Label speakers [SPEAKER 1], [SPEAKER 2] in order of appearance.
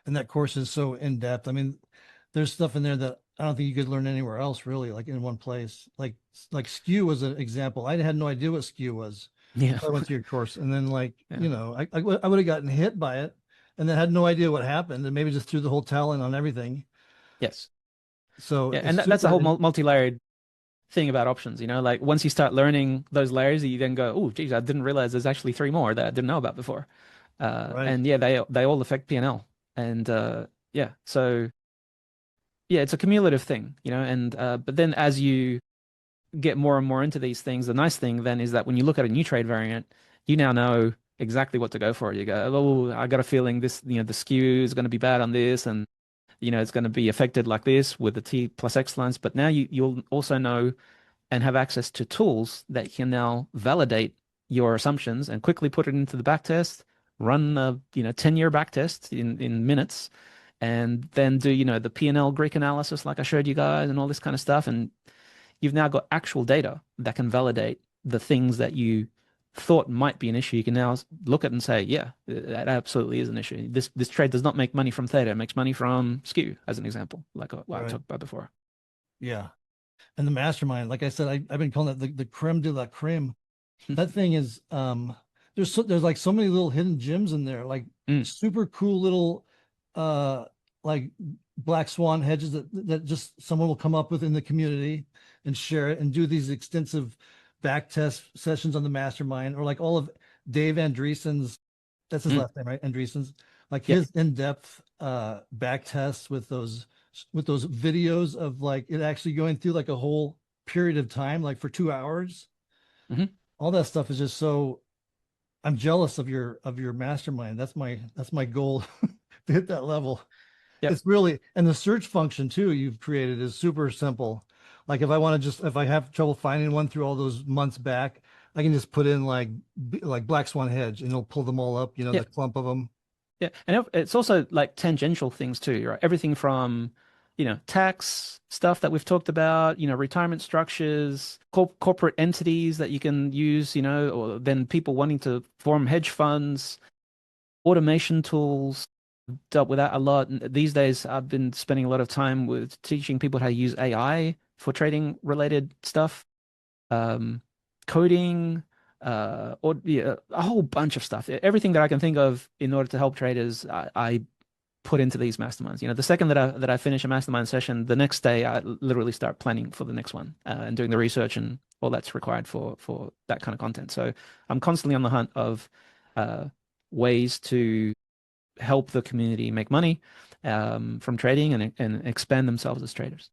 [SPEAKER 1] And that course is so in depth. I mean, there's stuff in there that I don't think you could learn anywhere else really, like in one place. Like skew was an example. I had no idea what skew was
[SPEAKER 2] Yeah.
[SPEAKER 1] until I went to your course. And then like,
[SPEAKER 2] Yeah.
[SPEAKER 1] I would have gotten hit by it and then had no idea what happened and maybe just threw the whole towel in on everything.
[SPEAKER 2] Yes.
[SPEAKER 1] So
[SPEAKER 2] Yeah.
[SPEAKER 1] it's
[SPEAKER 2] And that's a
[SPEAKER 1] super
[SPEAKER 2] whole multi-layered thing about options, you know, like once you start learning those layers, you then go, oh, geez, I didn't realize there's actually three more that I didn't know about before.
[SPEAKER 1] right.
[SPEAKER 2] And yeah, they all affect P&L. And yeah, so yeah, it's a cumulative thing, you know, and but then as you get more and more into these things, the nice thing then is that when you look at a new trade variant, you now know exactly what to go for. You go, oh, I got a feeling this, you know, the skew is going to be bad on this, and you know, it's going to be affected like this with the T plus X lines. But now you'll also know and have access to tools that can now validate your assumptions and quickly put it into the back test, run a, you know, 10-year back test in minutes, and then do, you know, the P&L Greek analysis like I showed you guys and all this kind of stuff. And you've now got actual data that can validate the things that you thought might be an issue. You can now look at it and say, yeah, that absolutely is an issue. This trade does not make money from theta, it makes money from skew, as an example, like what I
[SPEAKER 1] Right.
[SPEAKER 2] talked about before.
[SPEAKER 1] Yeah. And the mastermind, like I said, I've been calling it the creme de la creme. That thing is there's like so many little hidden gems in there, like
[SPEAKER 2] Mm,
[SPEAKER 1] super cool little uh like black swan hedges that just someone will come up with in the community and share it and do these extensive back test sessions on the mastermind, or like all of Dave Andreessen's, that's his
[SPEAKER 2] mm,
[SPEAKER 1] last name, right? Andreessen's, like
[SPEAKER 2] yep.
[SPEAKER 1] his in-depth back tests with those videos of like it actually going through like a whole period of time, like for 2 hours.
[SPEAKER 2] Hmm.
[SPEAKER 1] All that stuff is just so, I'm jealous of your mastermind. That's my goal to hit that level.
[SPEAKER 2] Yep.
[SPEAKER 1] It's really, and the search function too you've created is super simple. Like if I have trouble finding one through all those months back, I can just put in like Black Swan Hedge and it'll pull them all up, the
[SPEAKER 2] Yep.
[SPEAKER 1] clump of them.
[SPEAKER 2] Yeah. And it's also like tangential things too, right? Everything from, you know, tax stuff that we've talked about, you know, retirement structures, corporate entities that you can use, you know, or then people wanting to form hedge funds, automation tools. Dealt with that a lot. And these days, I've been spending a lot of time with teaching people how to use AI for trading related stuff, um, coding, or yeah, a whole bunch of stuff. Everything that I can think of in order to help traders, I put into these masterminds. You know, the second that I finish a mastermind session, the next day I literally start planning for the next one, and doing the research and all that's required for that kind of content. So I'm constantly on the hunt of uh, ways to help the community make money from trading and expand themselves as traders.